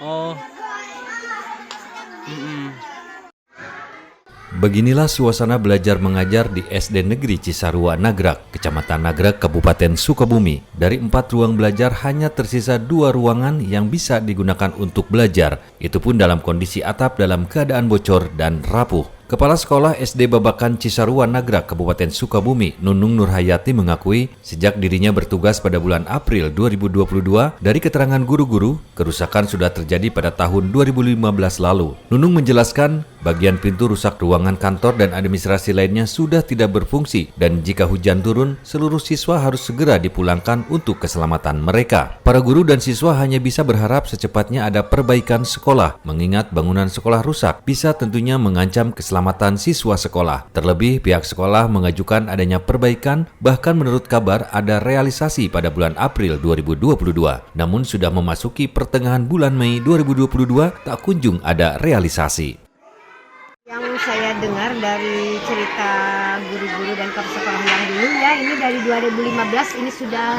Oh. Mm-mm. Beginilah suasana belajar mengajar di SD Negeri Cisarua Nagrag, Kecamatan Nagrag, Kabupaten Sukabumi. Dari 4 ruang belajar hanya tersisa 2 ruangan yang bisa digunakan untuk belajar. Itu pun dalam kondisi atap dalam keadaan bocor dan rapuh. Kepala Sekolah SD Babakan Cisarua Nagrag, Kabupaten Sukabumi, Nunung Nurhayati mengakui sejak dirinya bertugas pada bulan April 2022, dari keterangan guru-guru, kerusakan sudah terjadi pada tahun 2015 lalu. Nunung menjelaskan bagian pintu rusak, ruangan kantor dan administrasi lainnya sudah tidak berfungsi, dan jika hujan turun, seluruh siswa harus segera dipulangkan untuk keselamatan mereka. Para guru dan siswa hanya bisa berharap secepatnya ada perbaikan sekolah, mengingat bangunan sekolah rusak bisa tentunya mengancam keselamatan siswa sekolah. Terlebih, pihak sekolah mengajukan adanya perbaikan, bahkan menurut kabar ada realisasi pada bulan April 2022. Namun sudah memasuki pertengahan bulan Mei 2022, tak kunjung ada realisasi. Yang saya dengar dari cerita guru-guru dan kepala sekolah yang dulu ya, ini dari 2015 ini sudah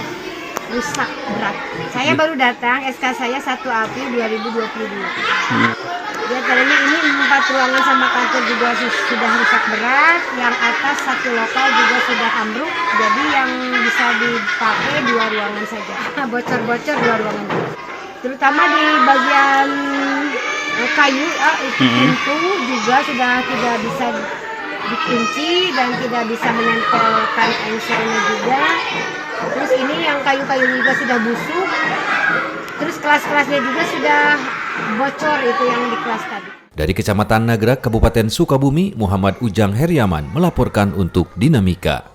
rusak berat. Saya baru datang, SK saya 1 April 2022. Dia katanya ini 4 ruangan sama kantor juga sudah rusak berat, yang atas 1 lokal juga sudah ambruk, jadi yang bisa dipakai 2 ruangan saja. Bocor-bocor 2 ruangan. Terutama di bagian kayu, itu pintu juga sudah tidak bisa dikunci dan tidak bisa menempelkan engselnya juga. Terus ini yang kayu-kayu juga sudah busuk. Terus kelas-kelasnya juga sudah bocor, itu yang di kelas tadi. Dari Kecamatan Nagrag, Kabupaten Sukabumi, Muhammad Ujang Heriaman melaporkan untuk Dinamika.